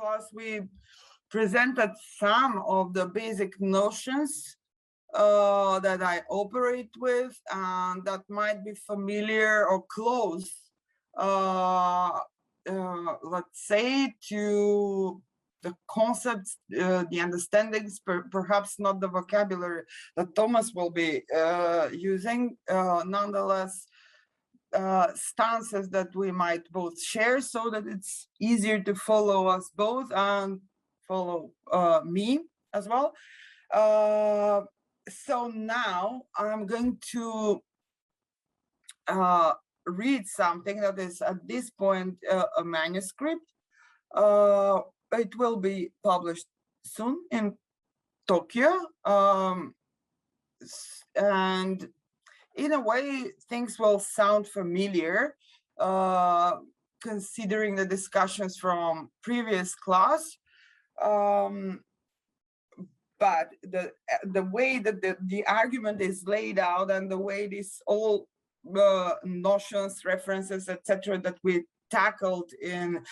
class, we presented some of the basic notions that I operate with and that might be familiar or close, let's say, to the concepts, the understandings, perhaps not the vocabulary that Thomas will be using, nonetheless, stances that we might both share so that it's easier to follow us both and follow me as well. So now I'm going to read something that is at this point a manuscript. It will be published soon in Tokyo, and in a way things will sound familiar considering the discussions from previous class, but the way that the argument is laid out and the way these all notions, references, etc., that we tackled in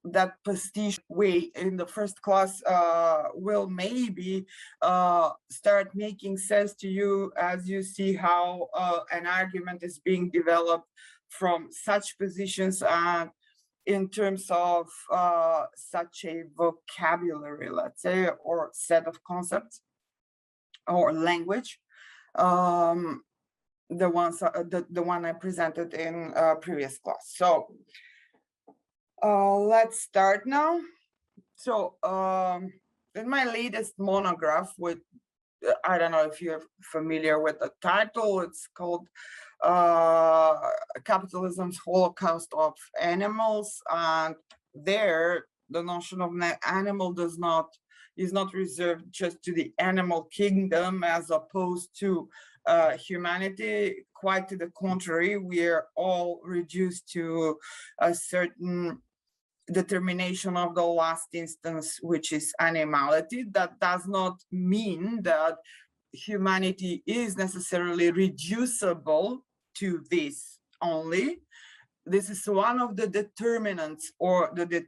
that pastiche way in the first class will maybe start making sense to you as you see how an argument is being developed from such positions and in terms of such a vocabulary, let's say, or set of concepts or language, the one I presented in previous class. So let's start now. So in my latest monograph, with I don't know if you're familiar with the title, it's called Capitalism's Holocaust of Animals, and there the notion of animal is not reserved just to the animal kingdom as opposed to humanity. Quite to the contrary, we are all reduced to a certain determination of the last instance, which is animality. That does not mean that humanity is necessarily reducible to this only. This is one of the determinants or the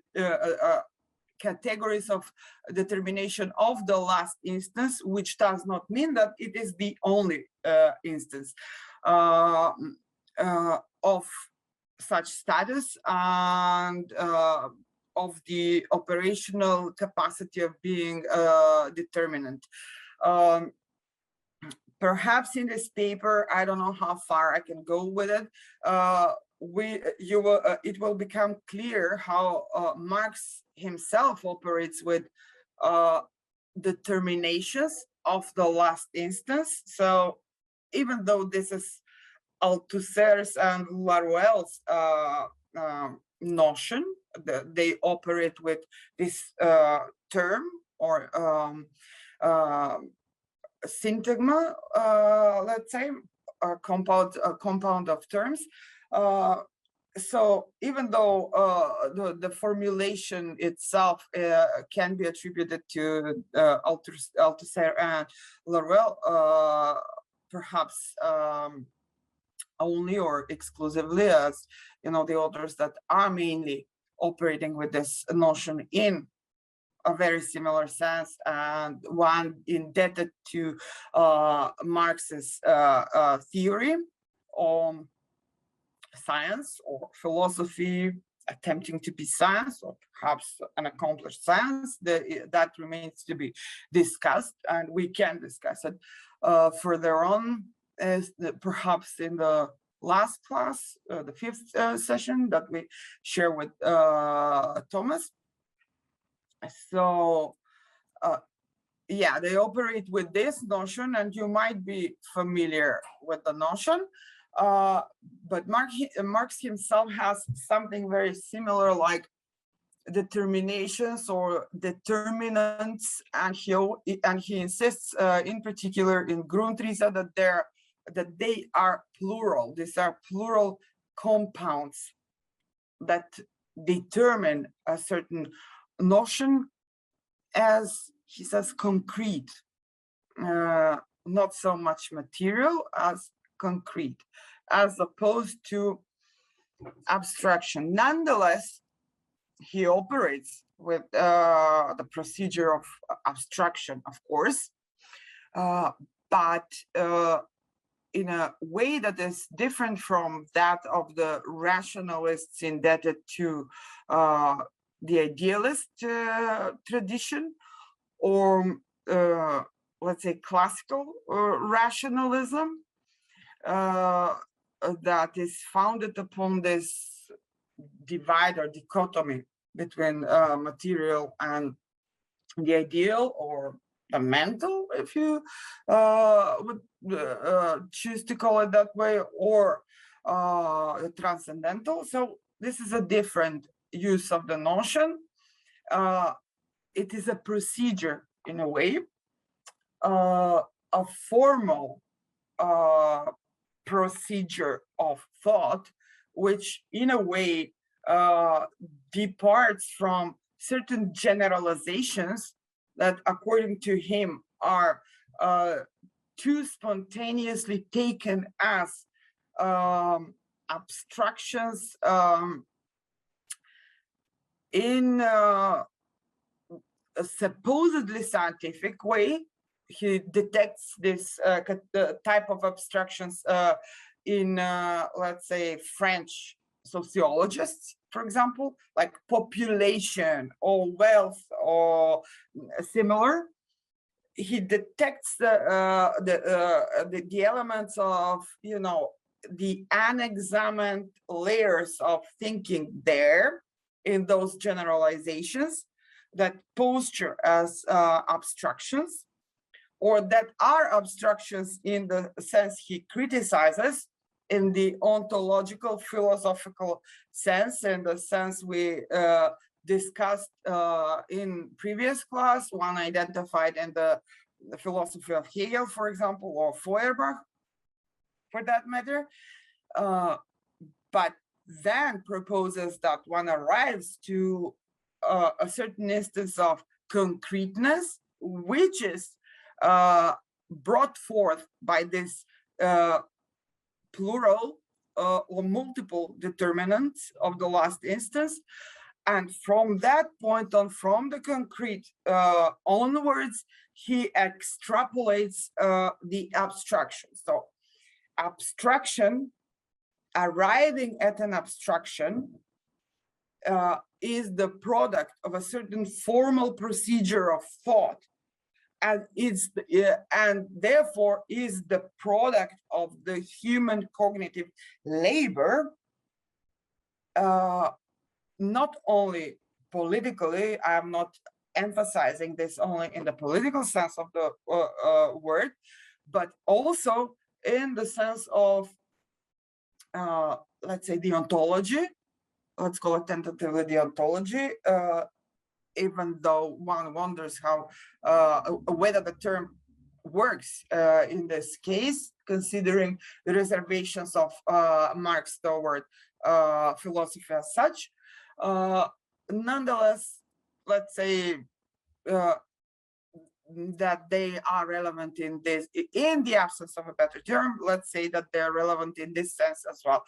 categories of determination of the last instance, which does not mean that it is the only instance of such status and of the operational capacity of being determinant. Perhaps in this paper, I don't know how far I can go with it. It will become clear how Marx himself operates with determinations of the last instance. So even though this is Althusser's and Laruelle's notion, they operate with this term or syntagma, let's say, a compound of terms. So even though the formulation itself can be attributed to Althusser and Laruelle, perhaps only or exclusively, as you know, the authors that are mainly operating with this notion in a very similar sense, and one indebted to Marx's theory on science or philosophy attempting to be science, or perhaps an accomplished science. That remains to be discussed, and we can discuss it further on, as perhaps in the last class, the fifth session that we share with Thomas. So yeah, they operate with this notion, and you might be familiar with the notion, but Marx himself has something very similar, like determinations or determinants, and he insists in particular in Grundrisse that they are plural. These are plural compounds that determine a certain notion as, he says, concrete, not so much material as concrete, as opposed to abstraction. Nonetheless, he operates with the procedure of abstraction, of course, but in a way that is different from that of the rationalists indebted to the idealist tradition, or let's say classical rationalism, that is founded upon this divide or dichotomy between material and the ideal, or the mental, if you would choose to call it that way, or transcendental. So this is a different use of the notion. It is a procedure in a way, a formal procedure of thought, which in a way departs from certain generalizations that, according to him, are too spontaneously taken as abstractions in a supposedly scientific way. He detects this type of abstractions in, let's say, French sociologists, for example, like population or wealth or similar. He detects the elements of, you know, the unexamined layers of thinking there in those generalizations that posture as abstractions, or that are abstractions in the sense he criticizes, in the ontological philosophical sense, in the sense we discussed in previous class, one identified in the philosophy of Hegel, for example, or Feuerbach, for that matter, but then proposes that one arrives to a certain instance of concreteness, which is brought forth by this plural or multiple determinants of the last instance. And from that point on, from the concrete onwards, he extrapolates the abstraction. So abstraction, arriving at an abstraction, is the product of a certain formal procedure of thought, and and therefore is the product of the human cognitive labor, not only politically. I am not emphasizing this only in the political sense of the word, but also in the sense of, let's say, the ontology. Let's call it tentatively the ontology, even though one wonders how whether the term works in this case, considering the reservations of Marx toward philosophy as such. Nonetheless, let's say that they are relevant in this, in the absence of a better term, let's say that they're relevant in this sense as well.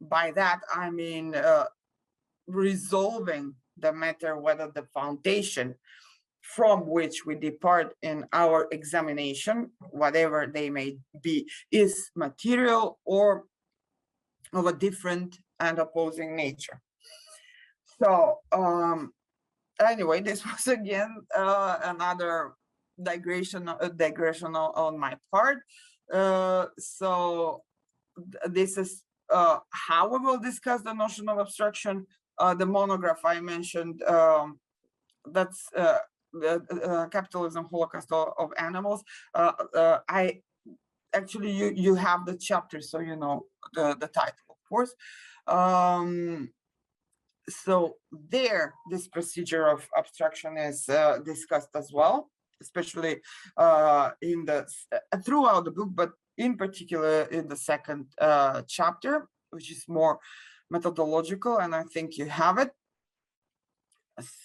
By that, I mean resolving the matter whether the foundation from which we depart in our examination, whatever they may be, is material or of a different and opposing nature. So anyway, this was again another digression on my part. So this is how we will discuss the notion of abstraction. The monograph I mentioned, that's Capitalism, Holocaust of Animals. I actually, you have the chapter, so you know the title, of course. So there, this procedure of abstraction is discussed as well, especially in the throughout the book, but in particular in the second chapter, which is more methodological, and I think you have it.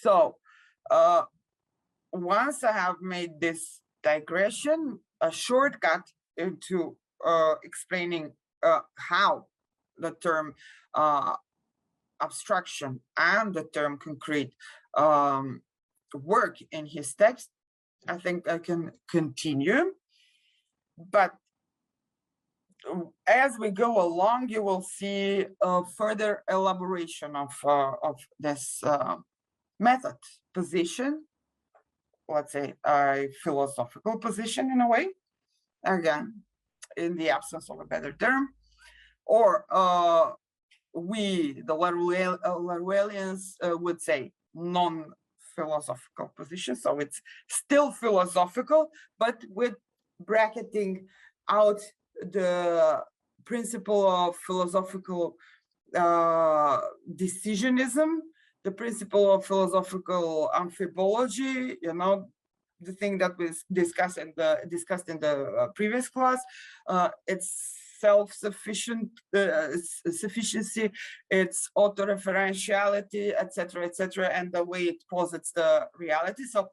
So once I have made this digression, a shortcut into explaining how the term abstraction and the term concrete work in his text, I think I can continue. But as we go along, you will see a further elaboration of this method position, let's say a philosophical position in a way, again, in the absence of a better term, or we, the Laruelians, would say non-philosophical position. So it's still philosophical, but with bracketing out the principle of philosophical decisionism, the principle of philosophical amphibology, you know, the thing that was discussed in the previous class. It's self-sufficient sufficiency, its autoreferentiality, etc., and the way it posits the reality. So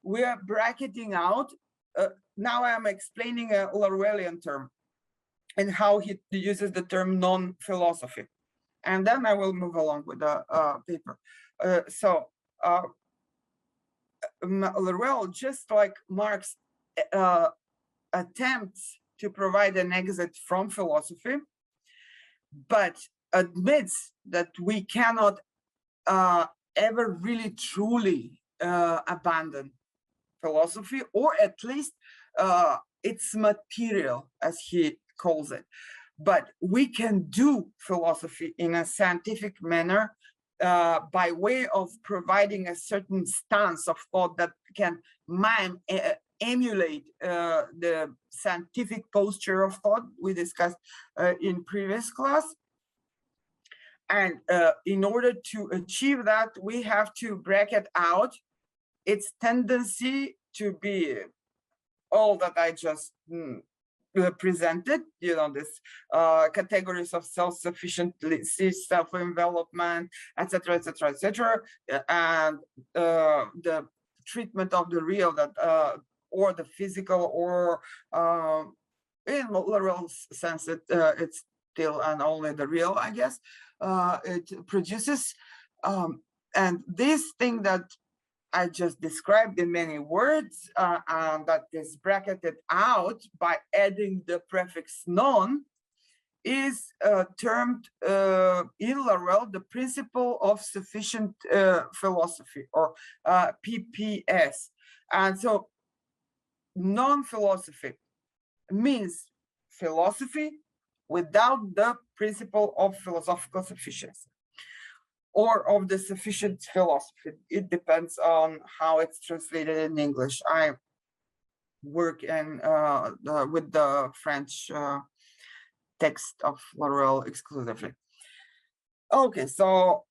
we are bracketing out. Now I am explaining a Laruelian term and how he uses the term non-philosophy, and then I will move along with the paper. Laruelle, just like Marx, attempts to provide an exit from philosophy, but admits that we cannot ever really truly abandon philosophy, or at least its material, as he calls it. But we can do philosophy in a scientific manner by way of providing a certain stance of thought that can emulate the scientific posture of thought we discussed in previous class. And in order to achieve that, we have to bracket out its tendency to be all that I just presented, you know, this categories of self-sufficiency, self-envelopment, etc., and the treatment of the real, that or the physical, or in Laruelle's sense, it's still and only the real, I guess, it produces. And this thing that I just described in many words, and that is bracketed out by adding the prefix non, is termed in Laruelle the principle of sufficient philosophy, or PPS. And so non-philosophy means philosophy without the principle of philosophical sufficiency, or of the sufficient philosophy. It depends on how it's translated in English. I work with the French text of Laruelle exclusively. Okay, so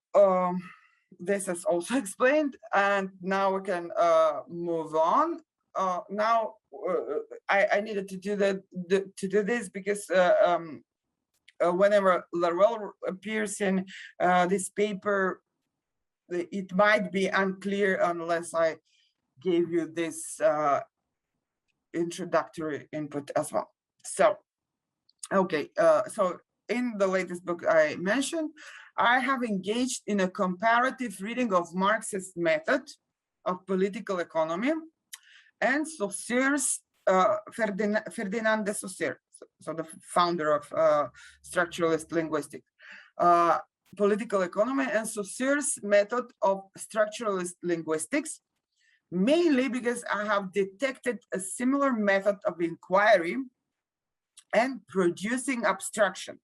this is also explained, and now we can move on. Now I needed to do this because whenever Laruelle appears in this paper, it might be unclear unless I gave you this introductory input as well. So, okay, so in the latest book I mentioned, I have engaged in a comparative reading of Marx's method of political economy and Saussure's Ferdinand de Saussure, so the founder of structuralist linguistics, political economy, and Saussure's method of structuralist linguistics, mainly because I have detected a similar method of inquiry and producing abstraction,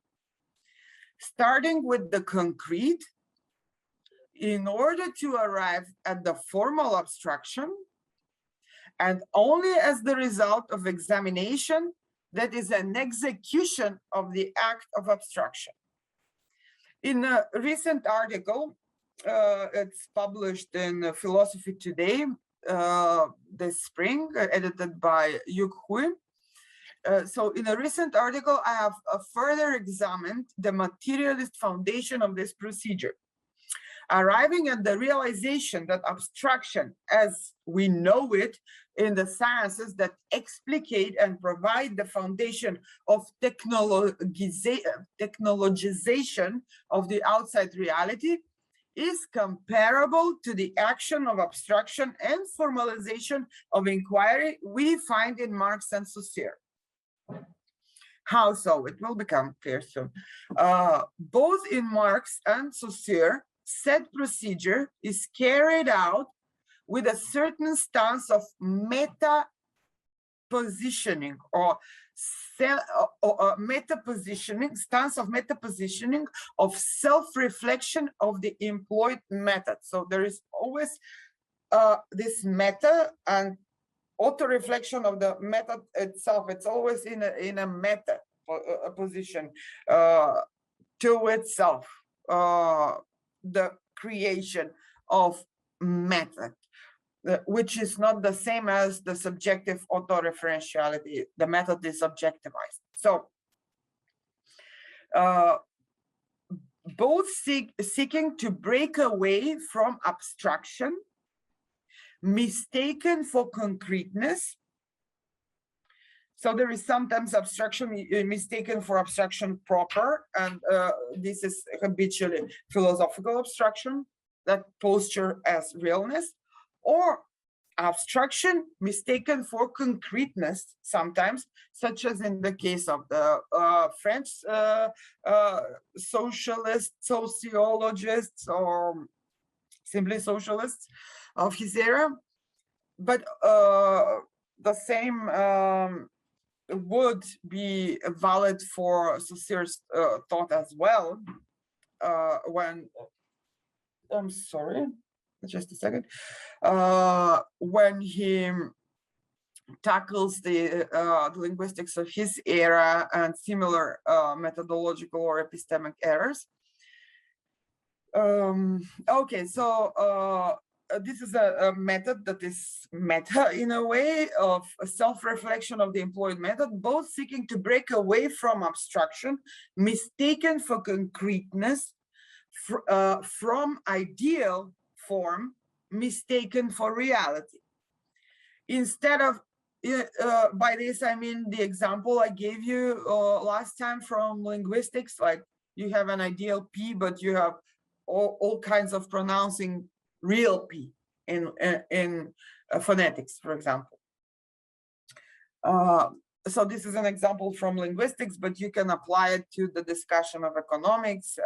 starting with the concrete in order to arrive at the formal abstraction, and only as the result of examination that is an execution of the act of abstraction. In a recent article, it's published in Philosophy Today this spring, edited by Yuk Hui. So in a recent article, I have further examined the materialist foundation of this procedure. arriving at the realization that abstraction, as we know it in the sciences that explicate and provide the foundation of technologization of the outside reality, is comparable to the action of abstraction and formalization of inquiry we find in Marx and Saussure. How so? It will become clear soon. Both in Marx and Saussure, said procedure is carried out with a certain stance of meta-positioning or meta-positioning, stance of meta-positioning of self-reflection of the employed method. So there is always this meta and auto-reflection of the method itself. It's always in a meta position to itself, the creation of method, which is not the same as the subjective autoreferentiality. The method is objectivized. So both seeking to break away from abstraction, mistaken for concreteness. So there is sometimes abstraction mistaken for abstraction proper, and this is habitually philosophical abstraction that posture as realness, or abstraction mistaken for concreteness sometimes, such as in the case of the French sociologists or simply socialists of his era. But the same would be valid for Saussure's thought as well, when, I'm sorry, just a second, when he tackles the linguistics of his era and similar methodological or epistemic errors. Okay, so this is a method that is meta in a way of a self-reflection of the employed method, both seeking to break away from abstraction, mistaken for concreteness, from ideal form, mistaken for reality. Instead of, by this I mean the example I gave you last time from linguistics, like you have an ideal P, but you have all kinds of pronouncing real P in phonetics, for example. So this is an example from linguistics, but you can apply it to the discussion of economics.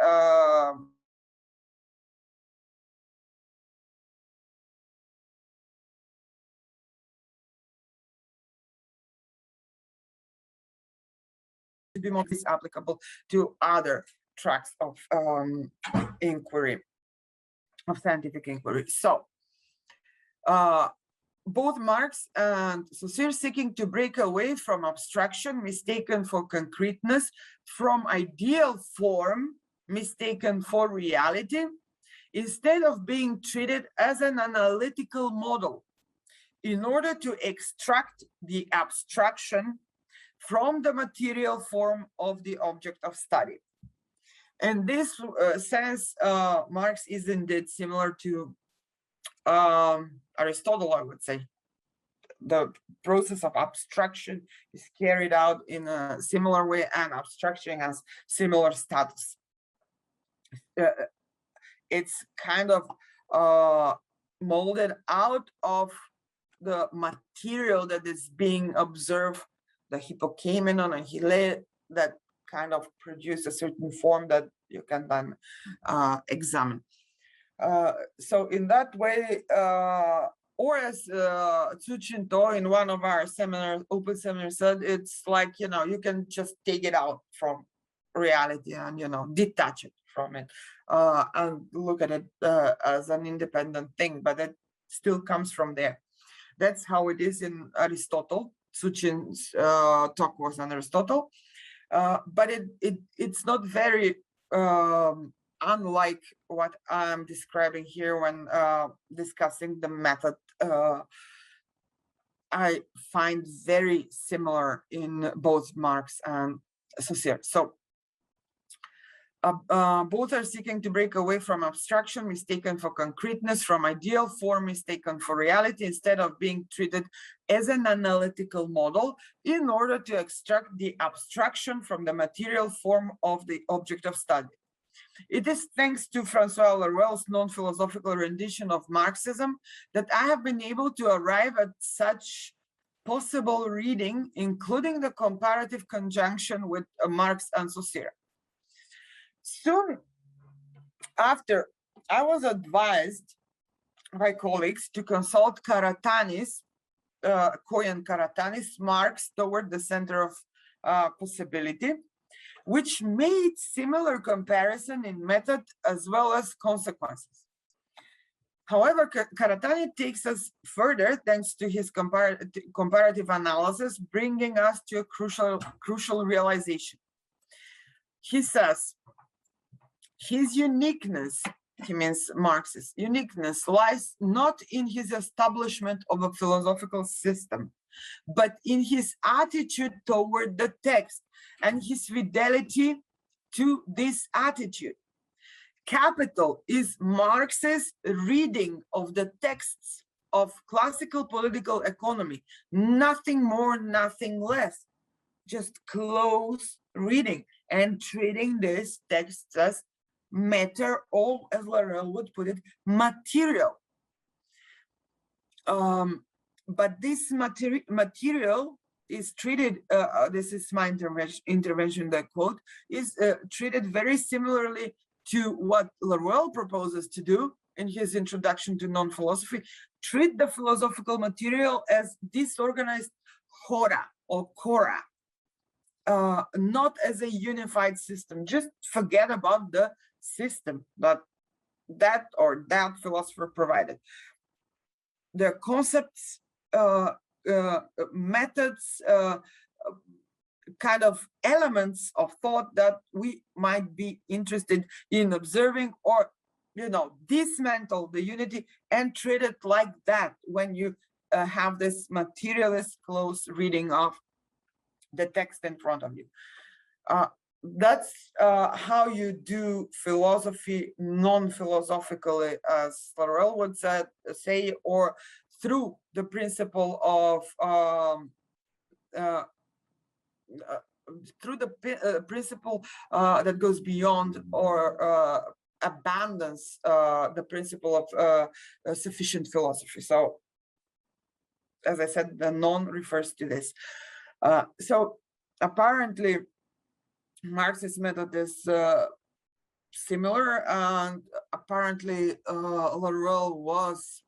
To be more applicable to other tracks of inquiry, of scientific inquiry. So both Marx and Saussure seeking to break away from abstraction, mistaken for concreteness, from ideal form, mistaken for reality, instead of being treated as an analytical model, in order to extract the abstraction from the material form of the object of study. And this sense, Marx is indeed similar to Aristotle, I would say. The process of abstraction is carried out in a similar way, and abstraction has similar status. It's kind of molded out of the material that is being observed, the hypokeimenon and hyle, that kind of produce a certain form that you can then examine. So in that way, or as Tzu Chin-to in one of our seminars, open seminars, said, it's like, you can just take it out from reality and, detach it from it and look at it as an independent thing, but it still comes from there. That's how it is in Aristotle. Tzu Chin's talk was on Aristotle, but it's not very unlike what I'm describing here when discussing the method. I find very similar in both Marx and Saussure. So Both are seeking to break away from abstraction mistaken for concreteness, from ideal form mistaken for reality, instead of being treated as an analytical model in order to extract the abstraction from the material form of the object of study. It is thanks to Francois Laruelle's non-philosophical rendition of Marxism that I have been able to arrive at such possible reading, including the comparative conjunction with Marx and Saussure. Soon after, I was advised by colleagues to consult Karatani's, Koyan Karatani's Marx toward the center of possibility, which made similar comparison in method as well as consequences. However, Karatani takes us further thanks to his comparative analysis, bringing us to a crucial realization. He says, his uniqueness, he means Marx's uniqueness, lies not in his establishment of a philosophical system, but in his attitude toward the text and his fidelity to this attitude. Capital is Marx's reading of the texts of classical political economy, nothing more, nothing less, just close reading and treating this text as matter, or as Laruelle would put it, material. But this material is treated, this is my intervention, that quote, is treated very similarly to what Laruelle proposes to do in his introduction to non-philosophy, treat the philosophical material as disorganized hora or chora, not as a unified system. Just forget about the system that philosopher provided. The concepts, methods, kind of elements of thought that we might be interested in observing, or dismantle the unity and treat it like that when you have this materialist close reading of the text in front of you. That's how you do philosophy non-philosophically, as Laruelle would say, or through the principle of principle that goes beyond or abandons the principle of sufficient philosophy. So, as I said, the non refers to this. So apparently, Marx's method is similar, and apparently Laruelle was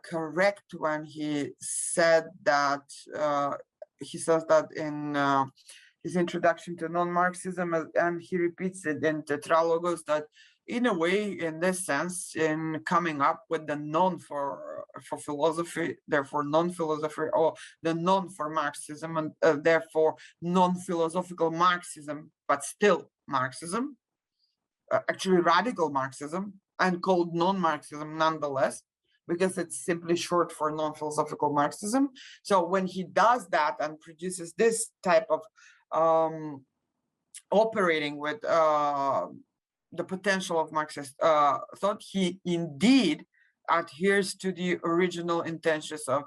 correct when he said that, he says that in his introduction to non-Marxism, and he repeats it in Tetralogos, that in a way, in this sense, in coming up with the non for philosophy, therefore non-philosophy, or the non for Marxism, and therefore non-philosophical Marxism, but still Marxism, actually radical Marxism, and called non-Marxism nonetheless, because it's simply short for non-philosophical Marxism. So when he does that and produces this type of operating with the potential of Marxist thought, he indeed adheres to the original intentions of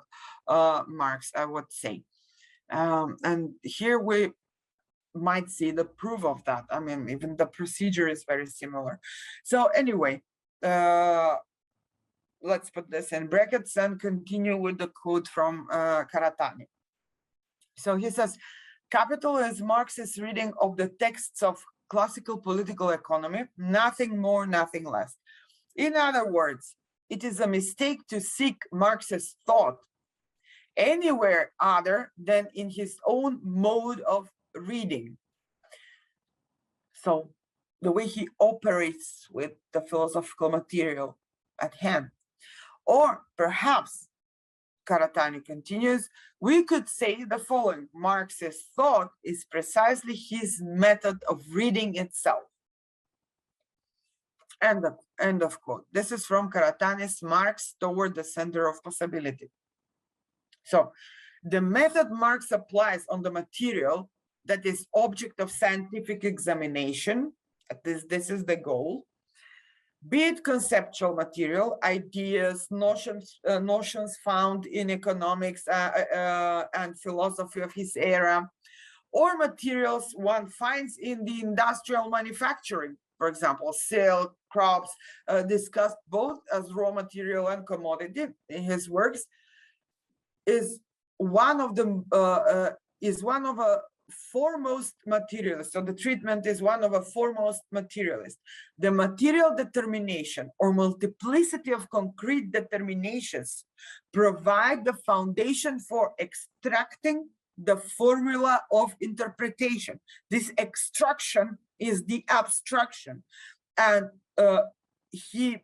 Marx, I would say. And here we might see the proof of that. I mean, even the procedure is very similar. So anyway, let's put this in brackets and continue with the quote from Karatani. So he says, capital is Marx's reading of the texts of classical political economy, nothing more, nothing less. In other words, it is a mistake to seek Marx's thought anywhere other than in his own mode of reading. So the way he operates with the philosophical material at hand. Or perhaps, Karatani continues, we could say the following: Marx's thought is precisely his method of reading itself. End of quote. This is from Karatani's Marx Toward the Center of Possibility. So the method Marx applies on the material that is object of scientific examination This is the goal. Be it conceptual material, ideas, notions found in economics and philosophy of his era, or materials one finds in the industrial manufacturing, for example, silk, crops, discussed both as raw material and commodity in his works, is one of a foremost materialist. So the treatment is one of a foremost materialist. The material determination or multiplicity of concrete determinations provide the foundation for extracting the formula of interpretation. This extraction is the abstraction. And he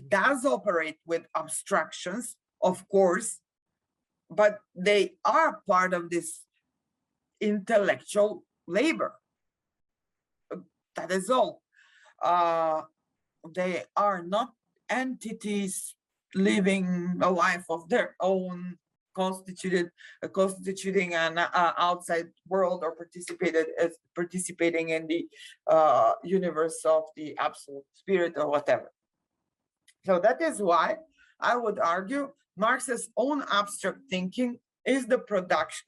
does operate with abstractions, of course, but they are part of this intellectual labor. That is all. They are not entities living a life of their own, constituting an outside world, or participating in the universe of the absolute spirit or whatever. So that is why I would argue Marx's own abstract thinking is the product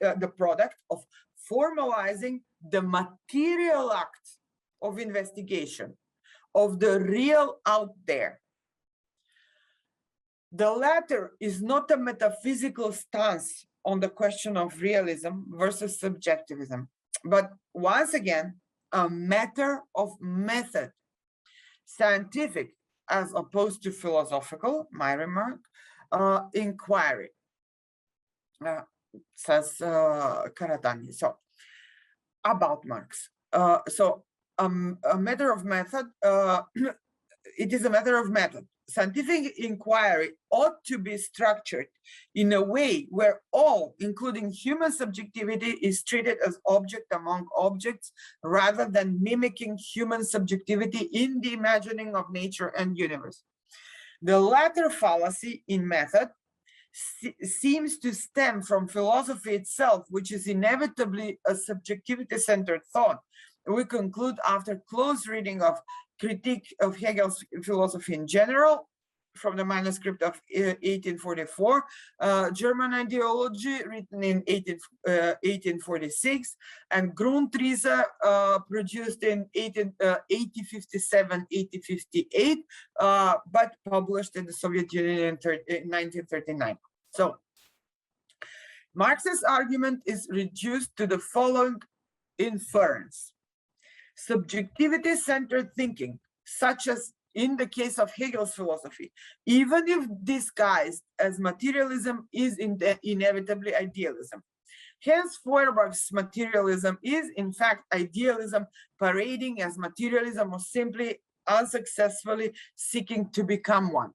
of formalizing the material act of investigation of the real out there. The latter is not a metaphysical stance on the question of realism versus subjectivism, but once again, a matter of method, scientific as opposed to philosophical, my remark, inquiry. Says Karatani. So about Marx. A matter of method, it is a matter of method. Scientific inquiry ought to be structured in a way where all, including human subjectivity, is treated as object among objects, rather than mimicking human subjectivity in the imagining of nature and universe. The latter fallacy in method seems to stem from philosophy itself, which is inevitably a subjectivity-centered thought. We conclude, after close reading of Critique of Hegel's Philosophy in General, from the manuscript of 1844, German Ideology, written in 1846, and Grundrisse, produced in 1857-1858, but published in the Soviet Union in 1939. So, Marx's argument is reduced to the following inference. Subjectivity-centered thinking, such as in the case of Hegel's philosophy, even if disguised as materialism, is inevitably idealism. Hence, Feuerbach's materialism is, in fact, idealism parading as materialism, or simply unsuccessfully seeking to become one.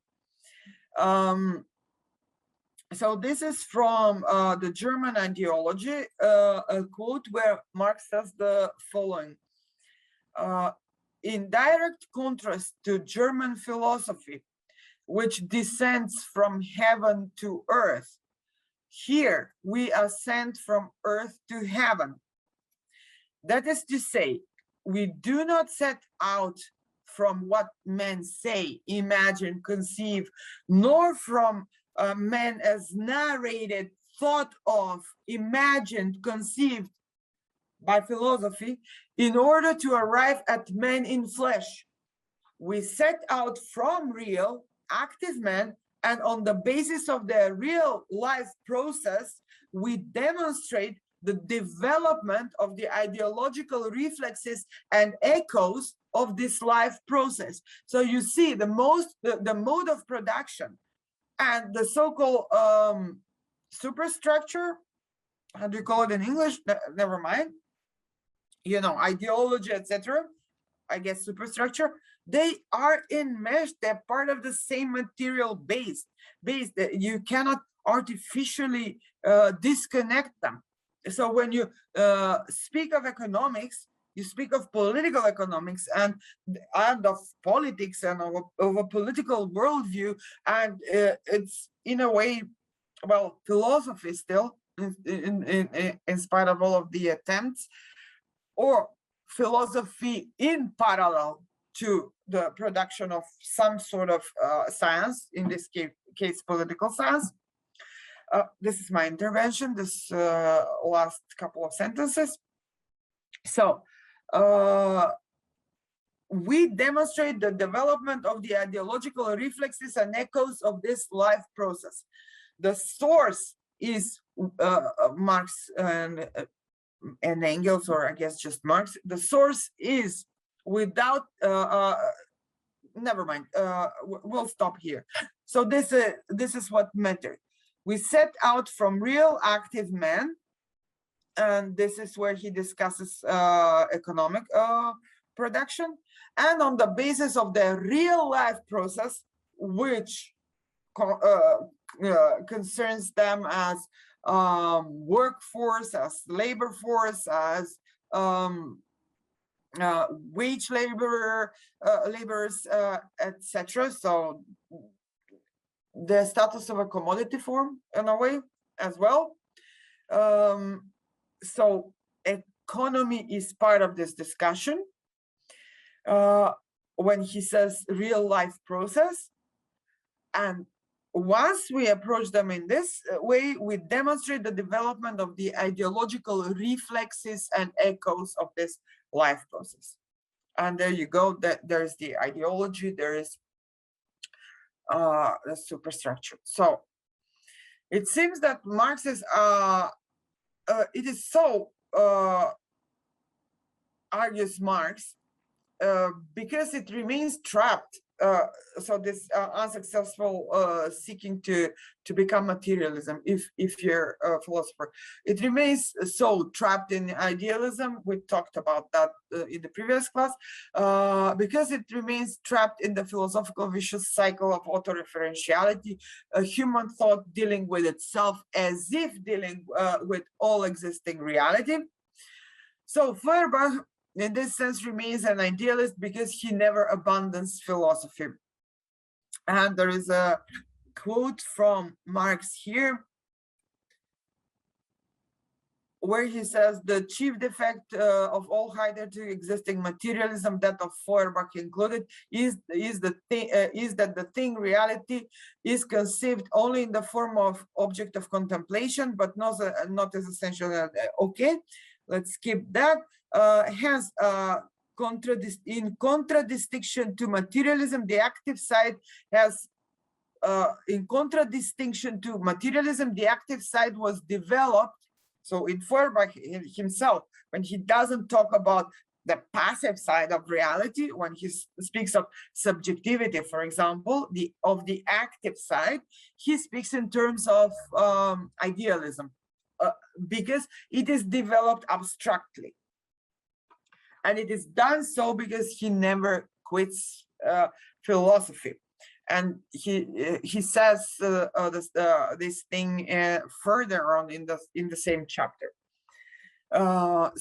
So this is from the German Ideology, a quote where Marx says the following. In direct contrast to German philosophy, which descends from heaven to earth, here we ascend from earth to heaven. That is to say, we do not set out from what men say, imagine, conceive, nor from men as narrated, thought of, imagined, conceived by philosophy, in order to arrive at men in flesh. We set out from real, active men, and on the basis of their real life process, we demonstrate the development of the ideological reflexes and echoes of this life process. So you see, the mode of production and the so-called superstructure, how do you call it in English? Never mind. You know, ideology, etc. I guess superstructure. They are enmeshed. They're part of the same material base. You cannot artificially disconnect them. So when you speak of economics, you speak of political economics and of politics and of a political worldview, and it's in a way, well, philosophy still, in spite of all of the attempts, or philosophy in parallel to the production of some sort of science, in this case political science. This is my intervention, this last couple of sentences. So we demonstrate the development of the ideological reflexes and echoes of this life process. The source is Marx and Engels, or I guess just Marx. The source is without, never mind, we'll stop here. So this is what mattered. We set out from real active men, and this is where he discusses economic production, and on the basis of the real life process, which concerns them as workforce, as labor force, as wage laborers, etc. So the status of a commodity form in a way as well. So economy is part of this discussion. When he says real life process, and once we approach them in this way, we demonstrate the development of the ideological reflexes and echoes of this life process. And there you go, there's the ideology, there is the superstructure. So it seems that Marx is, it is so, argues Marx, because it remains trapped. So this unsuccessful seeking to become materialism, if you're a philosopher, it remains so trapped in idealism. We talked about that in the previous class, because it remains trapped in the philosophical vicious cycle of autoreferentiality, a human thought dealing with itself as if dealing with all existing reality. So Feuerbach, in this sense, remains an idealist because he never abandons philosophy. And there is a quote from Marx here, where he says, the chief defect of all hitherto existing materialism, that of Feuerbach included, is that the thing reality is conceived only in the form of object of contemplation, but not as essential. Okay, let's skip that. Hence, in contradistinction to materialism, the active side has, in contradistinction to materialism, the active side was developed. So in Feuerbach himself, when he doesn't talk about the passive side of reality, when he speaks of subjectivity, for example, of the active side, he speaks in terms of idealism, because it is developed abstractly. And it is done so because he never quits philosophy. And he says this thing further on in the same chapter. But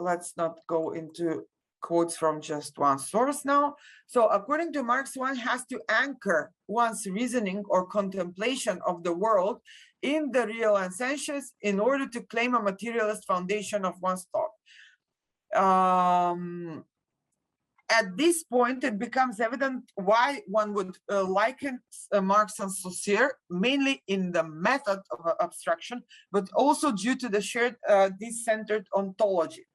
let's not go into quotes from just one source now. So according to Marx, one has to anchor one's reasoning or contemplation of the world in the real and sensuous in order to claim a materialist foundation of one's thought. At this point, it becomes evident why one would liken Marx and Saussure, mainly in the method of abstraction, but also due to the shared decentered ontology.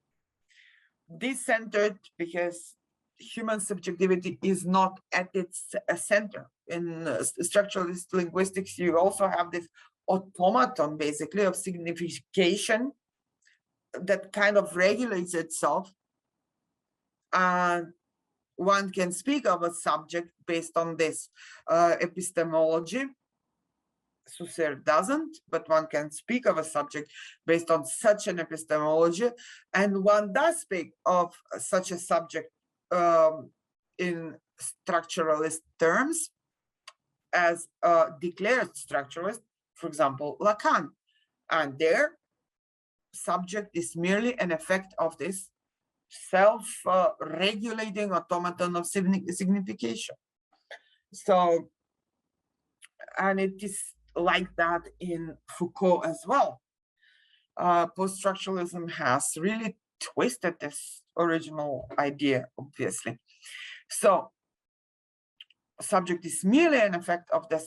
Decentered because human subjectivity is not at its center. In structuralist linguistics, you also have this automaton, basically, of signification that kind of regulates itself. And one can speak of a subject based on this epistemology. Saussure doesn't, but one can speak of a subject based on such an epistemology, and one does speak of such a subject in structuralist terms as a declared structuralist, for example, Lacan. And their subject is merely an effect of this self-regulating automaton of signification. So, and it is like that in Foucault as well. Post-structuralism has really twisted this original idea, obviously. So, subject is merely an effect of the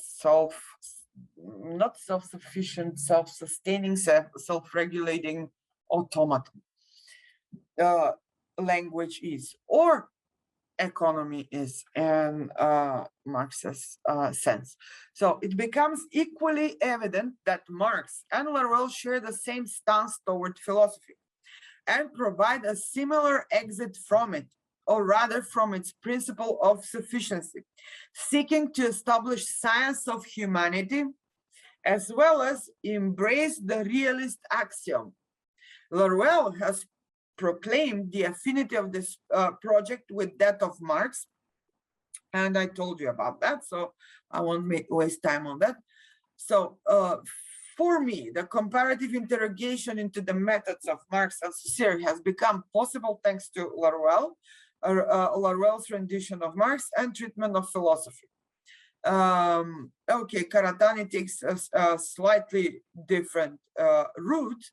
not self-sufficient, self-sustaining, self-regulating automaton. Language is, or economy is, in Marx's sense. So it becomes equally evident that Marx and Laruelle share the same stance toward philosophy and provide a similar exit from it, or rather from its principle of sufficiency, seeking to establish science of humanity, as well as embrace the realist axiom. Laruelle has proclaimed the affinity of this project with that of Marx, and I told you about that, so I won't waste time on that. So for me, the comparative interrogation into the methods of Marx and Saussure has become possible thanks to Laruelle, Laruelle's rendition of Marx and treatment of philosophy. Okay, Karatani takes a slightly different route,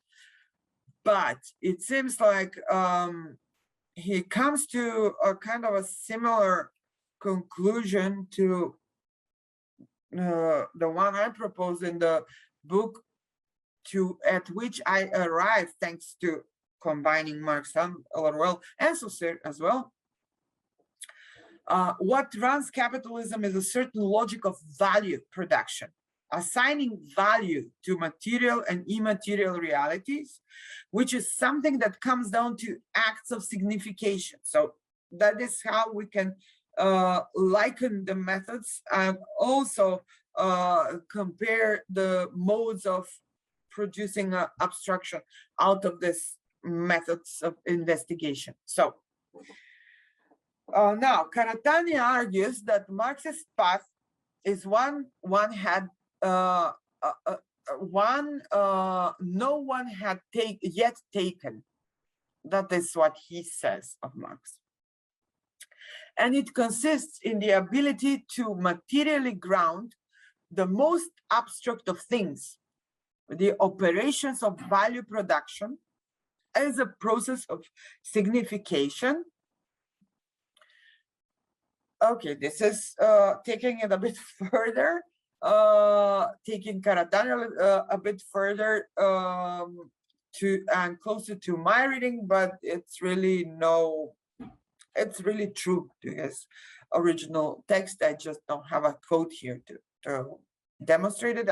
but it seems like he comes to a kind of a similar conclusion to the one I propose in the book, at which I arrived thanks to combining Marx and Laruelle and Saussure as well. What runs capitalism is a certain logic of value production, assigning value to material and immaterial realities, which is something that comes down to acts of signification. So that is how we can liken the methods and also compare the modes of producing abstraction out of this methods of investigation. So now Karatani argues that Marx's path is one had no one had yet taken. That is what he says of Marx. And it consists in the ability to materially ground the most abstract of things, the operations of value production, as a process of signification. Okay, this is taking it a bit further, taking Karatani a bit further and closer to my reading, but it's really true to his original text. I just don't have a quote here to demonstrate it.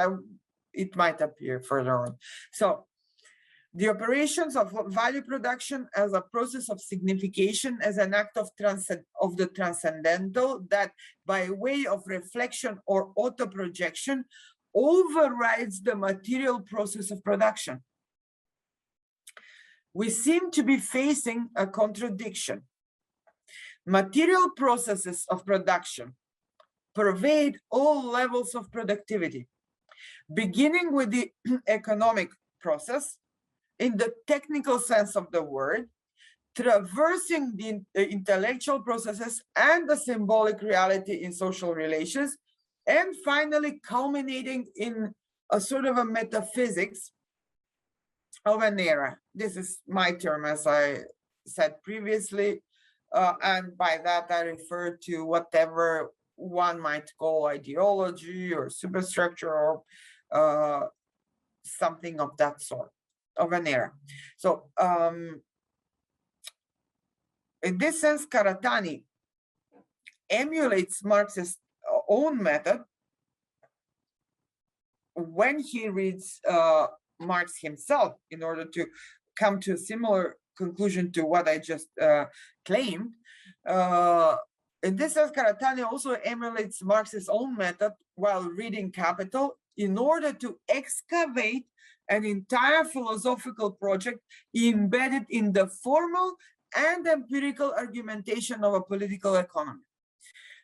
It might appear further on. So the operations of value production as a process of signification, as an act of the transcendental that by way of reflection or auto-projection overrides the material process of production. We seem to be facing a contradiction. Material processes of production pervade all levels of productivity, beginning with the economic process, in the technical sense of the word, traversing the intellectual processes and the symbolic reality in social relations, and finally culminating in a sort of a metaphysics of an era. This is my term, as I said previously, and by that I refer to whatever one might call ideology or superstructure or something of that sort, of an era. So in this sense, Karatani emulates Marx's own method when he reads Marx himself in order to come to a similar conclusion to what I just claimed. In this sense, Karatani also emulates Marx's own method while reading Capital in order to excavate an entire philosophical project embedded in the formal and empirical argumentation of a political economy.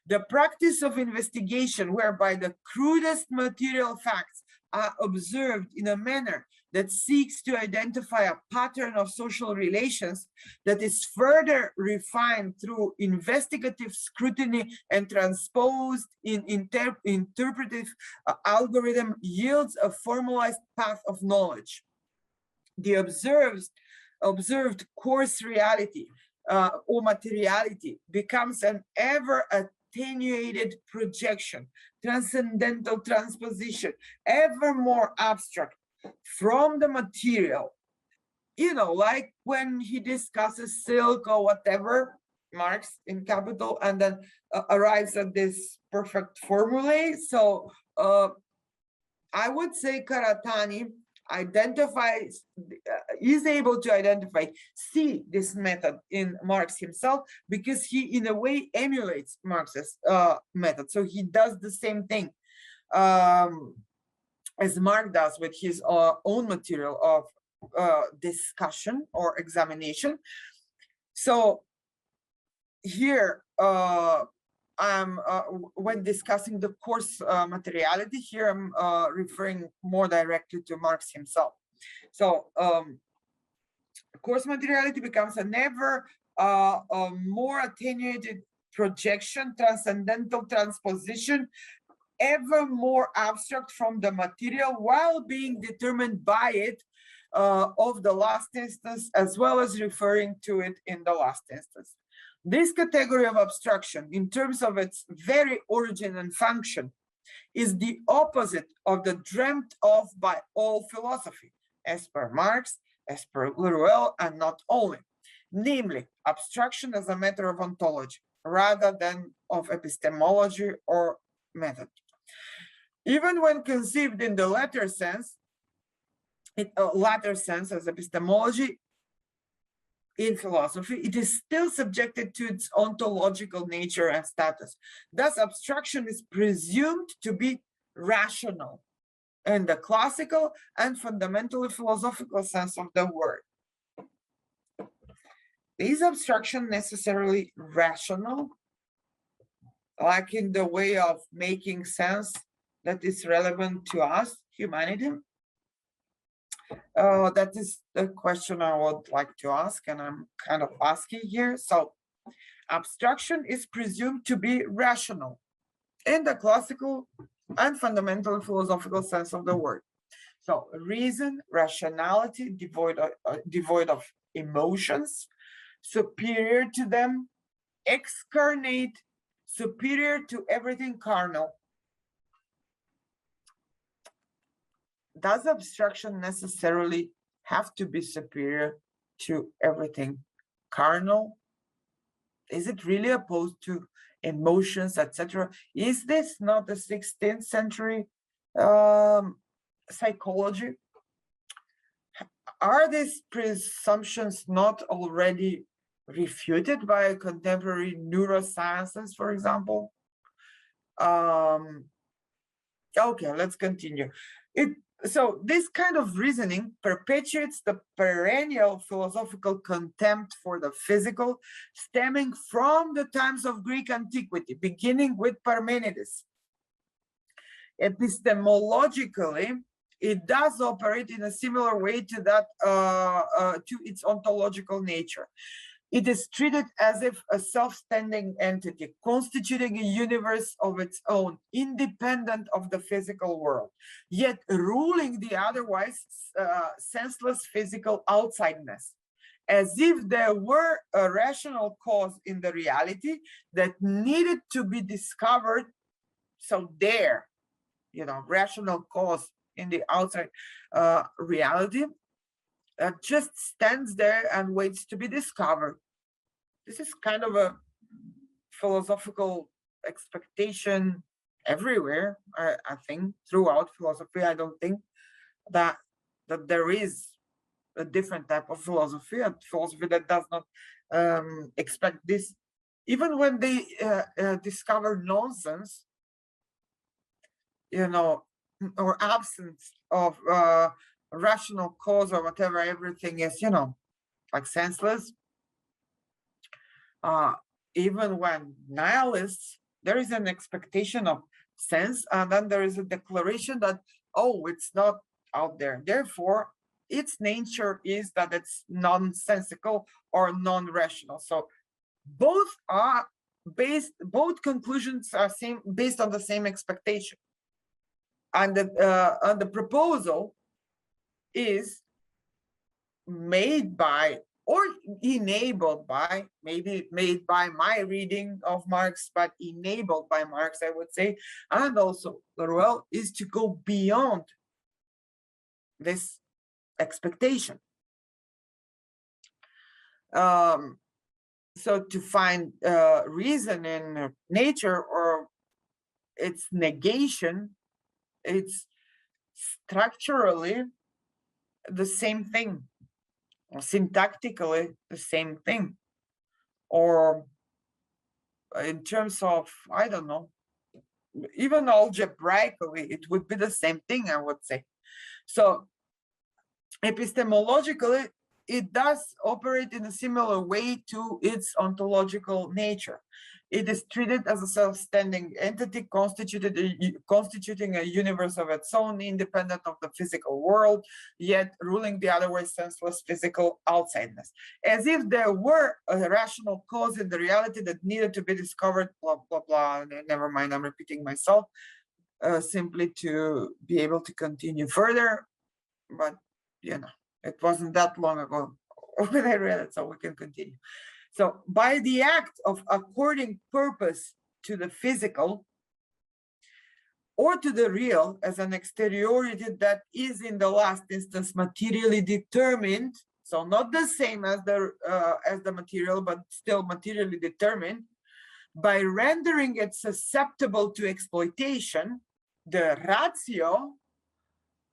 The practice of investigation whereby the crudest material facts are observed in a manner that seeks to identify a pattern of social relations that is further refined through investigative scrutiny and transposed in interpretive algorithm yields a formalized path of knowledge. the observed coarse reality or materiality becomes an ever attenuated projection, transcendental transposition, ever more abstract from the material. You know, like when he discusses silk or whatever, Marx in Capital, and then arrives at this perfect formulae. So I would say Karatani identifies, is able to identify, see this method in Marx himself, because he in a way emulates Marx's method. So he does the same thing as Marx does with his own material of discussion or examination. So here, when discussing the coarse materiality, here I'm referring more directly to Marx himself. So coarse materiality becomes an ever more attenuated projection, transcendental transposition, ever more abstract from the material, while being determined by it of the last instance, as well as referring to it in the last instance. This category of abstraction, in terms of its very origin and function, is the opposite of the dreamt of by all philosophy, as per Marx, as per Leruel, and not only, namely abstraction as a matter of ontology, rather than of epistemology or method. Even when conceived in the latter sense as epistemology, in philosophy, it is still subjected to its ontological nature and status. Thus, abstraction is presumed to be rational in the classical and fundamentally philosophical sense of the word. Is abstraction necessarily rational, like in the way of making sense that is relevant to us, humanity? That is the question I would like to ask, and I'm kind of asking here. So abstraction is presumed to be rational in the classical and fundamental philosophical sense of the word. So reason, rationality, devoid of emotions, superior to them, excarnate, superior to everything carnal. Does abstraction necessarily have to be superior to everything carnal? Is it really opposed to emotions, etc.? Is this not the 16th century psychology? Are these presumptions not already refuted by contemporary neurosciences, for example? Okay, let's continue. So this kind of reasoning perpetuates the perennial philosophical contempt for the physical, stemming from the times of Greek antiquity, beginning with Parmenides. Epistemologically, it does operate in a similar way to that, to its ontological nature. It is treated as if a self-standing entity, constituting a universe of its own, independent of the physical world, yet ruling the otherwise senseless physical outsideness, as if there were a rational cause in the reality that needed to be discovered. So there, you know, rational cause in the outside reality that just stands there and waits to be discovered. This is kind of a philosophical expectation everywhere, I think, throughout philosophy. I don't think that there is a different type of philosophy, a philosophy that does not expect this. Even when they discover nonsense, you know, or absence of rational cause or whatever, everything is, you know, like senseless. Even when nihilists, there is an expectation of sense, and then there is a declaration that, oh, it's not out there. Therefore, its nature is that it's nonsensical or non-rational. So both are based, both conclusions are based on the same expectation. And the proposal is made by or enabled by, maybe made by my reading of Marx, but enabled by Marx, I would say, and also Laruelle, is to go beyond this expectation. So to find reason in nature or its negation, it's structurally the same thing, or syntactically the same thing, or in terms of, I don't know, even algebraically, it would be the same thing, I would say. So epistemologically, it does operate in a similar way to its ontological nature. It is treated as a self-standing entity constituting a universe of its own, independent of the physical world, yet ruling the otherwise senseless physical outsideness. As if there were a rational cause in the reality that needed to be discovered, blah, blah, blah. Never mind, I'm repeating myself, simply to be able to continue further. But, you know, it wasn't that long ago when I read it, so we can continue. So by the act of according purpose to the physical or to the real as an exteriority that is in the last instance materially determined, so not the same as the material, but still materially determined, by rendering it susceptible to exploitation, the ratio,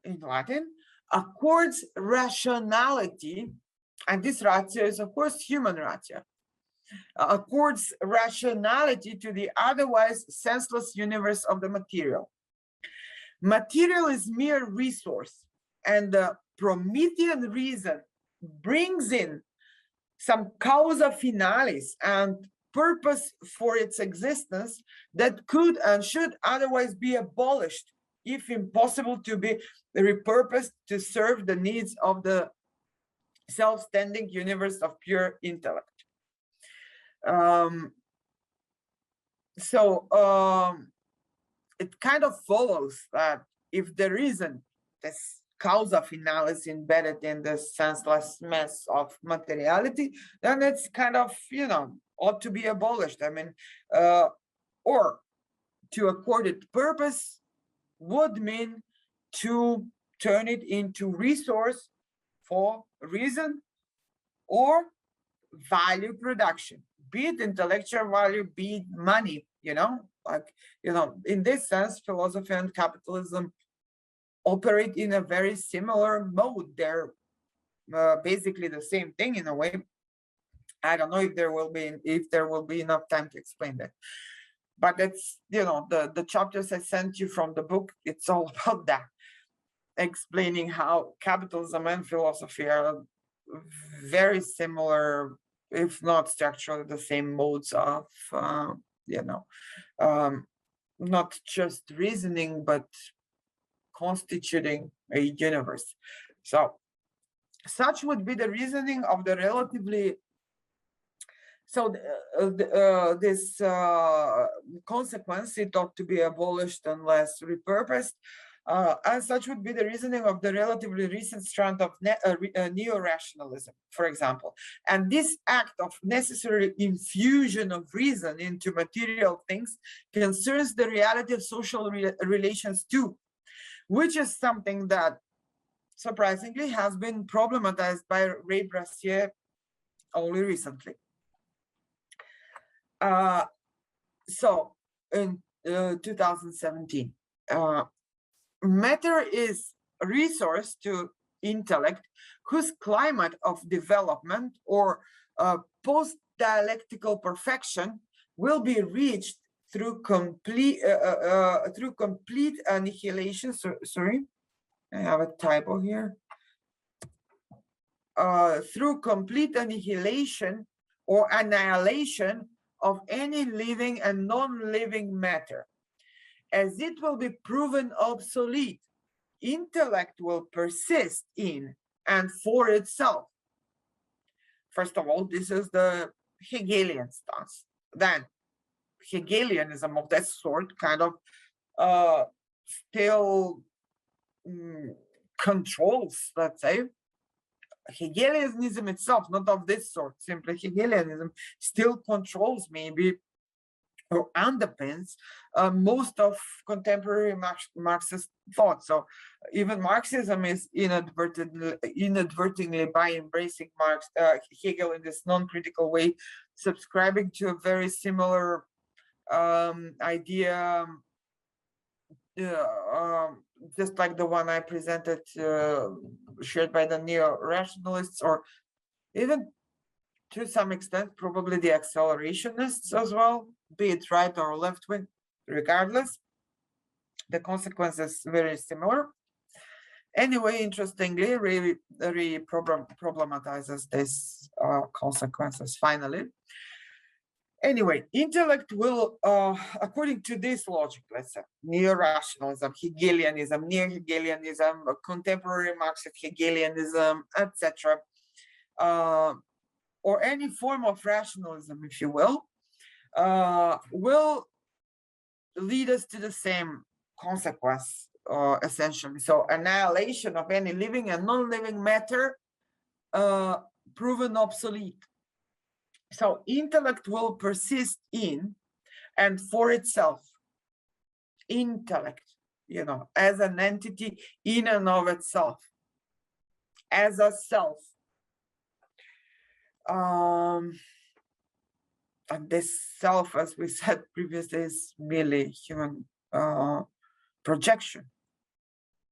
in Latin, accords rationality, and this ratio is of course human ratio, accords rationality to the otherwise senseless universe of the material. Material is mere resource, and the Promethean reason brings in some causa finalis and purpose for its existence that could and should otherwise be abolished, if impossible to be repurposed to serve the needs of the self-standing universe of pure intellect. It kind of follows that if there isn't this causa finalis embedded in the senseless mess of materiality, then it's kind of, you know, ought to be abolished. I mean, or to accord it purpose would mean to turn it into resource for reason or value production, be it intellectual value, be it money, you know, like, you know, in this sense, philosophy and capitalism operate in a very similar mode. They're basically the same thing in a way. I don't know if there will be enough time to explain that. But it's, you know, the chapters I sent you from the book, it's all about that, explaining how capitalism and philosophy are very similar, if not structurally the same modes of, you know, not just reasoning, but constituting a universe. So such would be the reasoning of the relatively, so this consequence, it ought to be abolished unless repurposed. And such would be the reasoning of the relatively recent strand of neo-rationalism, for example. And this act of necessary infusion of reason into material things concerns the reality of social relations too, which is something that surprisingly has been problematized by Ray Brassier only recently. So in 2017, matter is a resource to intellect whose climate of development or post-dialectical perfection will be reached through complete annihilation. Sorry, I have a typo here. Through complete annihilation or annihilation of any living and non-living matter. As it will be proven obsolete, intellect will persist in and for itself. First of all, this is the Hegelian stance. Then Hegelianism of that sort kind of still controls, let's say, Hegelianism itself, not of this sort, simply Hegelianism still controls maybe or underpins most of contemporary Marxist thought. So even Marxism is inadvertently by embracing Hegel in this non-critical way, subscribing to a very similar idea, just like the one I presented, shared by the neo-rationalists, or even to some extent, probably the accelerationists as well, be it right or left wing, regardless. The consequence is very similar. Anyway, interestingly, really problematizes these consequences finally. Anyway, intellect will, according to this logic, let's say, neo-rationalism, Hegelianism, neo-Hegelianism, contemporary Marxist Hegelianism, etc., or any form of rationalism, if you will lead us to the same consequence, essentially. So annihilation of any living and non-living matter proven obsolete. So intellect will persist in and for itself. Intellect, as an entity in and of itself, as a self. And this self, as we said previously, is merely human projection.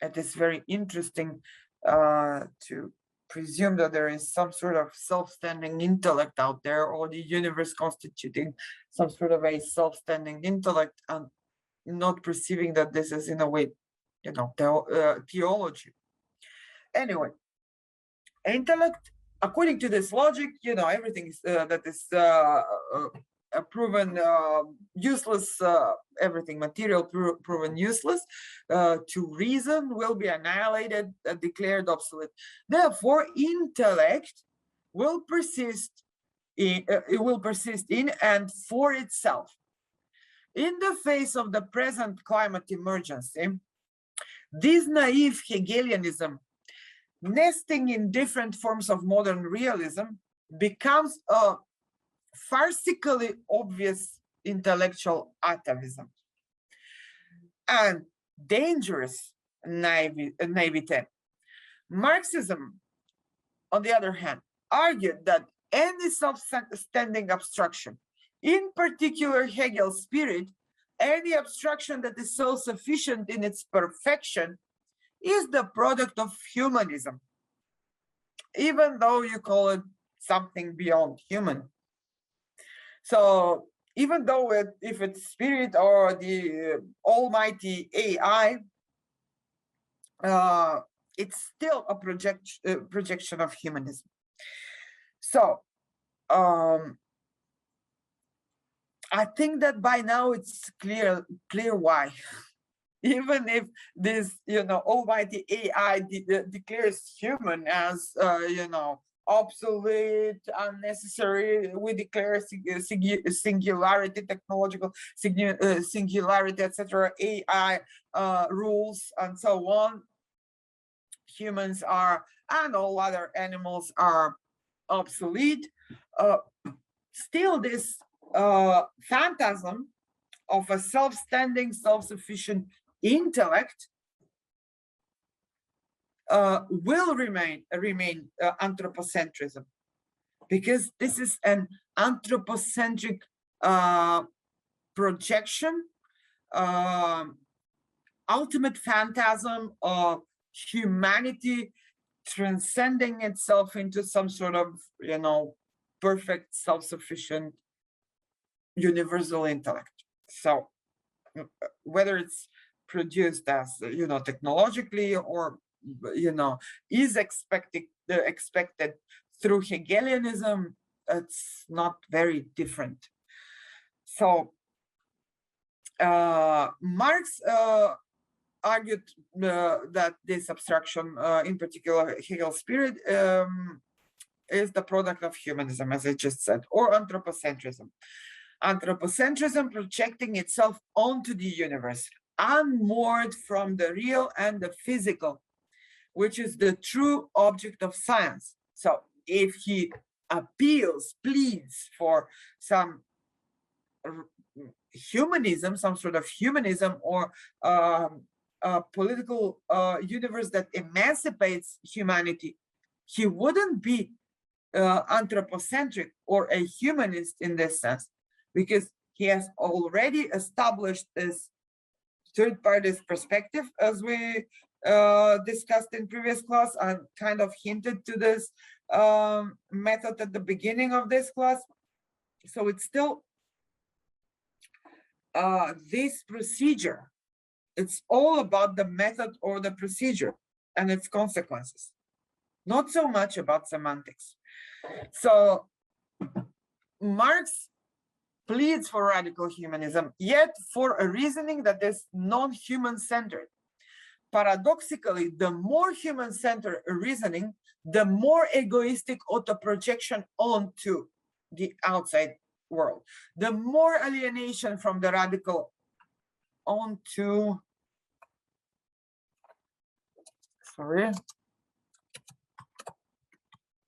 It is very interesting to presume that there is some sort of self-standing intellect out there, or the universe constituting some sort of a self-standing intellect, and not perceiving that this is in a way, theology. Anyway, intellect, according to this logic, everything that is proven useless, everything material proven useless to reason will be annihilated, declared obsolete. Therefore, intellect will persist in, and for itself. In the face of the present climate emergency, this naive Hegelianism, nesting in different forms of modern realism, becomes a farcically obvious intellectual atavism and dangerous naivete. Marxism, on the other hand, argued that any self-standing abstraction, in particular Hegel's spirit, any abstraction that is self-sufficient in its perfection, is the product of humanism, even though you call it something beyond human. So even though if it's spirit or the almighty AI, it's still a projection of humanism. So I think that by now it's clear why. Even if this, almighty AI declares human as, obsolete, unnecessary, we declare singularity, technological singularity, etc., AI rules, and so on. Humans are, and all other animals are obsolete. Still, this phantasm of a self-standing, self-sufficient intellect will remain anthropocentrism, because this is an anthropocentric projection, ultimate phantasm of humanity transcending itself into some sort of, perfect, self-sufficient, universal intellect. So whether it's produced as, technologically, or, is expected through Hegelianism, it's not very different. So Marx argued that this abstraction, in particular Hegel's spirit, is the product of humanism, as I just said, or anthropocentrism. Anthropocentrism projecting itself onto the universe, unmoored from the real and the physical, which is the true object of science, So if he appeals, pleads for some humanism, some sort of humanism, or a political universe that emancipates humanity, he wouldn't be anthropocentric or a humanist in this sense, because he has already established this third party's perspective, as we discussed in previous class, and kind of hinted to this method at the beginning of this class. So it's still this procedure. It's all about the method or the procedure and its consequences, not so much about semantics. So Marx pleads for radical humanism, yet for a reasoning that is non-human centered. Paradoxically, the more human-centered reasoning, the more egoistic auto-projection onto the outside world, the more alienation from the radical onto, sorry,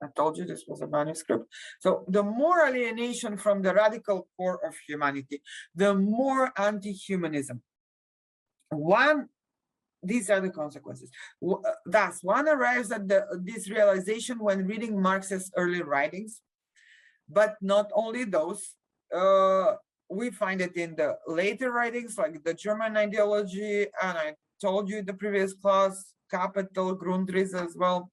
I told you this was a manuscript. So the more alienation from the radical core of humanity, the more anti-humanism. These are the consequences. Thus, one arrives at this realization when reading Marx's early writings, but not only those. We find it in the later writings, like the German ideology, and I told you in the previous class, Capital, Grundrisse as well.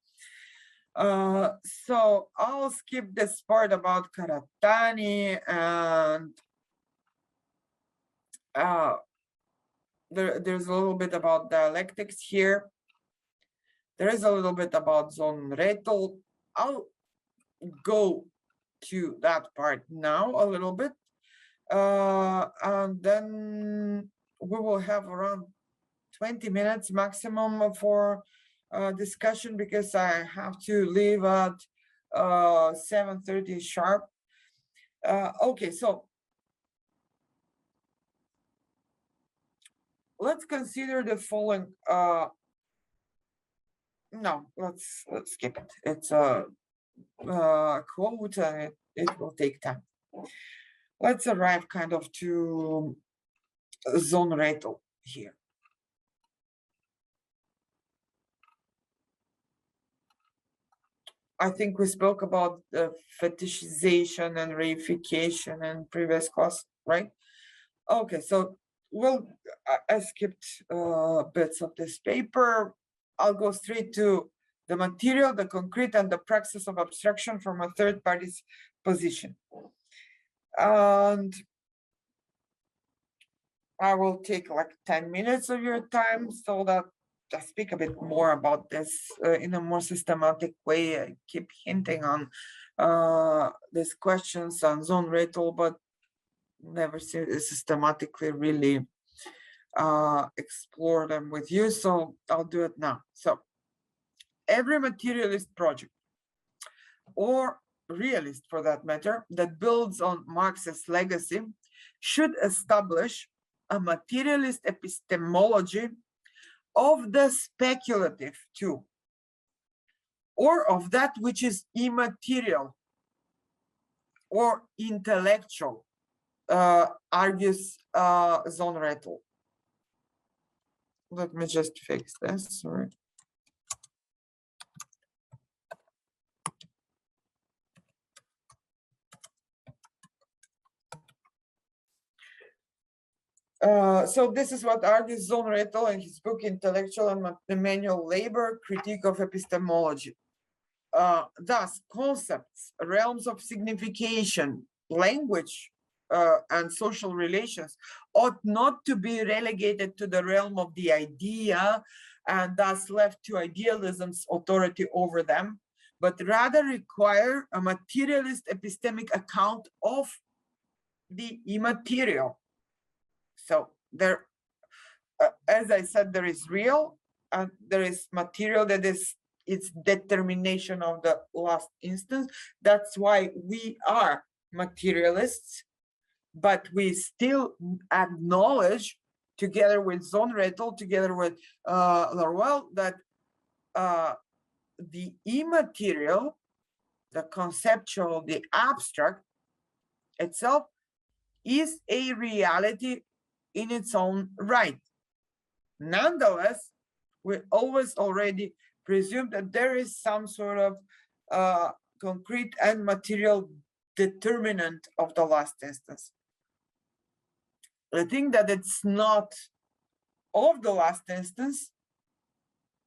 So I'll skip this part about Karatani, and there's a little bit about dialectics here. There is a little bit about Zonrettel. I'll go to that part now a little bit, and then we will have around 20 minutes maximum for discussion, because I have to leave at 7:30 sharp. Okay, so let's consider the following. No, let's skip it. It's a quote, and it will take time. Let's arrive kind of to Zonrettel here. I think we spoke about the fetishization and reification in previous class, right? Okay, so I skipped bits of this paper. I'll go straight to the material, the concrete, and the praxis of abstraction from a third party's position. And I will take like 10 minutes of your time so that I speak a bit more about this in a more systematic way. I keep hinting on these questions on Zonrettel, but never systematically really explore them with you, so I'll do it now. So every materialist project, or realist for that matter, that builds on Marx's legacy should establish a materialist epistemology of the speculative too, or of that which is immaterial or intellectual, argues Zonrettel. Let me just fix this, sorry. So this is what argues Zonrettel in his book Intellectual and Manual Labor, Critique of Epistemology. Thus, concepts, realms of signification, language, and social relations ought not to be relegated to the realm of the idea and thus left to idealism's authority over them, but rather require a materialist epistemic account of the immaterial. So there, as I said, there is real and there is material that is its determination of the last instance. That's why we are materialists, but we still acknowledge, together with Zonrettel, together with Laruelle, that the immaterial the conceptual, the abstract itself is a reality in its own right. Nonetheless, we always already presume that there is some sort of concrete and material determinant of the last instance. I think that it's not of the last instance,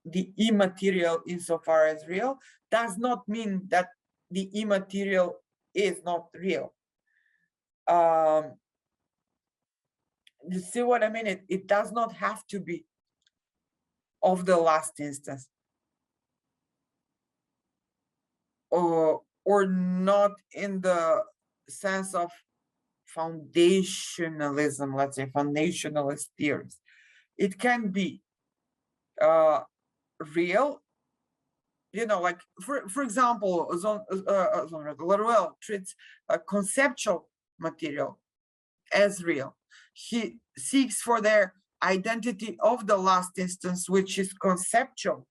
the immaterial insofar as real, does not mean that the immaterial is not real. You see what I mean? It does not have to be of the last instance, or not in the sense of foundationalism, let's say foundationalist theories. It can be real, you know, like for example, Laruelle treats a conceptual material as real. He seeks for their identity of the last instance, which is conceptual,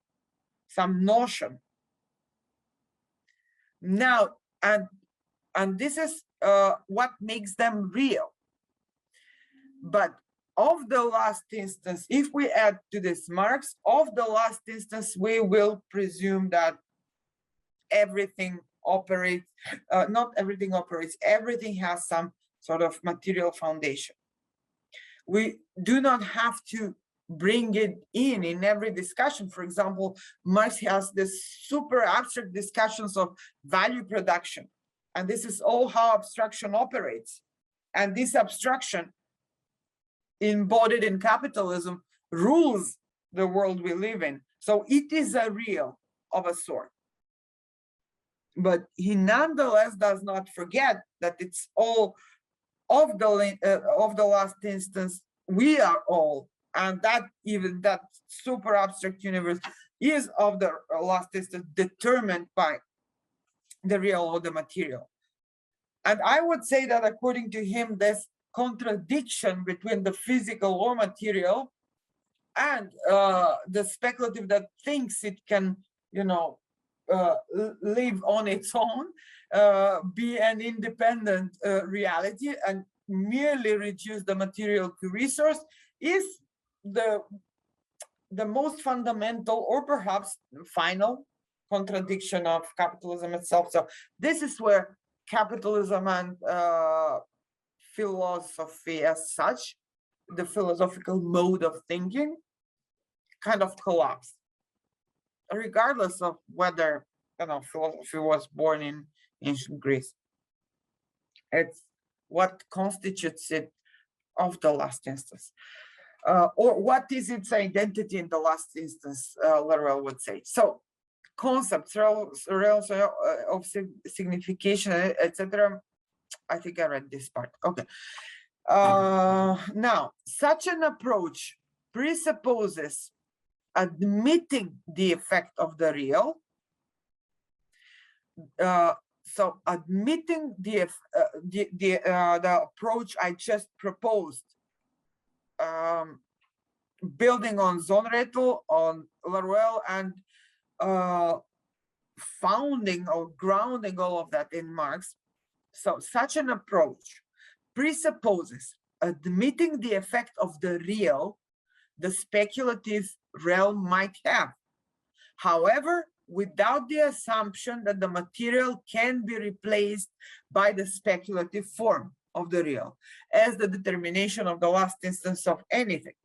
some notion. Now, and this is what makes them real. But of the last instance, if we add to this Marx, of the last instance, we will presume that everything operates, not everything operates, everything has some sort of material foundation. We do not have to bring it in every discussion. For example, Marx has this super abstract discussions of value production. And this is all how abstraction operates. And this abstraction embodied in capitalism rules the world we live in. So it is a real of a sort. But he nonetheless does not forget that it's all of the last instance, we are all, and that even that super abstract universe is of the last instance determined by the real or the material. And I would say that according to him, this contradiction between the physical or material and the speculative that thinks it can, you know, live on its own, be an independent reality and merely reduce the material to resource, is the most fundamental or perhaps final contradiction of capitalism itself. So this is where capitalism and philosophy as such, the philosophical mode of thinking, kind of collapse, regardless of whether, you know, philosophy was born in ancient Greece. It's what constitutes it of the last instance, or what is its identity in the last instance, Laruelle would say. So concepts, realms of signification, etc. I think I read this part. Okay. Now, such an approach presupposes admitting the effect of the real. So admitting the approach I just proposed, building on Zonrettel, on Laruelle, and founding or grounding all of that in Marx. So such an approach presupposes admitting the effect of the real the speculative realm might have. However, without the assumption that the material can be replaced by the speculative form of the real as the determination of the last instance of anything.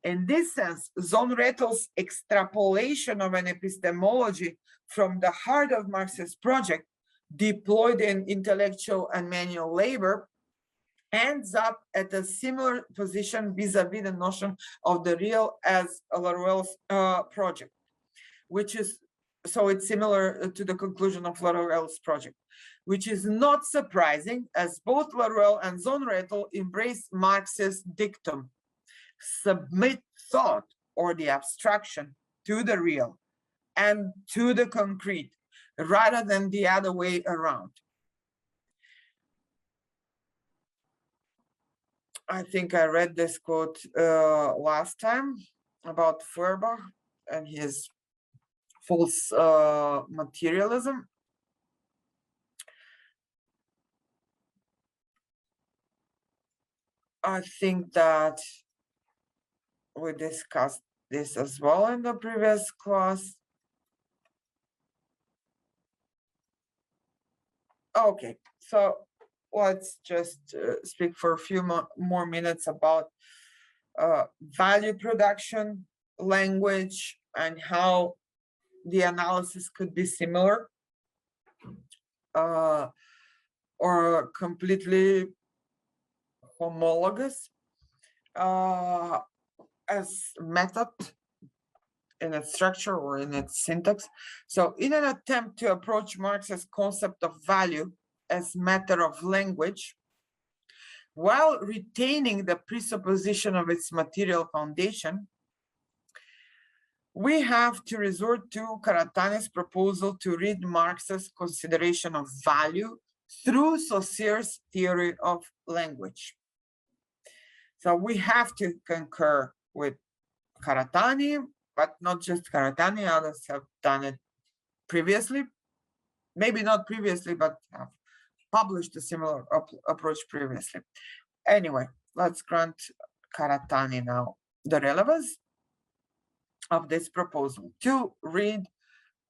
In this sense, Zonrettel's extrapolation of an epistemology from the heart of Marx's project, deployed in intellectual and manual labor, ends up at a similar position vis-a-vis the notion of the real as Laruelle's project, which is, so it's similar to the conclusion of Laruelle's project, which is not surprising as both Laruelle and Zonrettel embrace Marx's dictum: submit thought or the abstraction to the real and to the concrete, rather than the other way around. I think I read this quote last time about Feuerbach and his false materialism. I think that we discussed this as well in the previous class. Okay, so let's just speak for a few more minutes about value production, language, and how the analysis could be similar or completely homologous as method in its structure or in its syntax. So in an attempt to approach Marx's concept of value as matter of language, while retaining the presupposition of its material foundation, we have to resort to Karatani's proposal to read Marx's consideration of value through Saussure's theory of language. So we have to concur with Karatani, but not just Karatani, others have done it previously. Maybe not previously, but have published a similar approach previously. Anyway, let's grant Karatani now the relevance of this proposal to read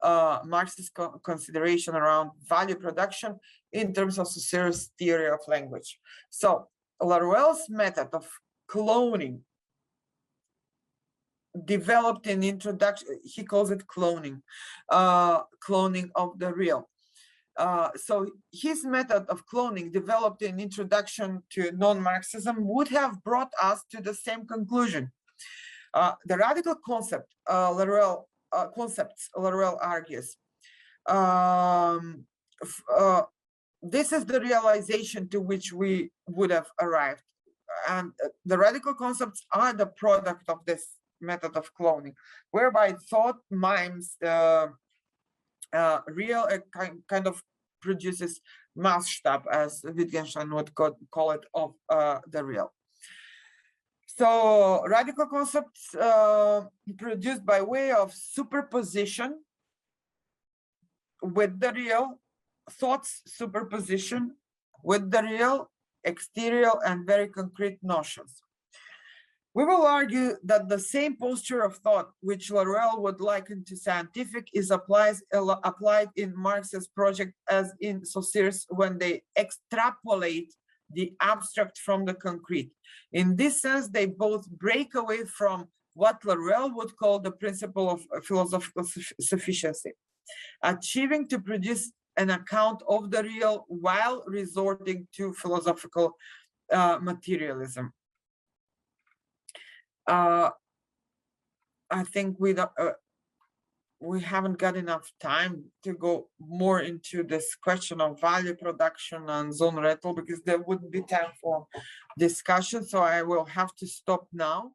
Marx's consideration around value production in terms of Saussure's theory of language. So Laruelle's method of cloning developed in introduction, he calls it cloning, cloning of the real. So his method of cloning developed in introduction to non-Marxism would have brought us to the same conclusion. The radical concepts Laruelle argues, this is the realization to which we would have arrived. And the radical concepts are the product of this method of cloning, whereby thought mimes the real, kind of produces Maßstab, as Wittgenstein would call it, of the real. So radical concepts produced by way of superposition with the real, thoughts superposition with the real, exterior and very concrete notions. We will argue that the same posture of thought which Laruelle would liken to scientific is applied in Marx's project as in Saussure's when they extrapolate the abstract from the concrete. In this sense, they both break away from what Laruelle would call the principle of philosophical sufficiency, achieving to produce an account of the real while resorting to philosophical materialism. I think we haven't got enough time to go more into this question of value production and zone rental because there wouldn't be time for discussion. So I will have to stop now.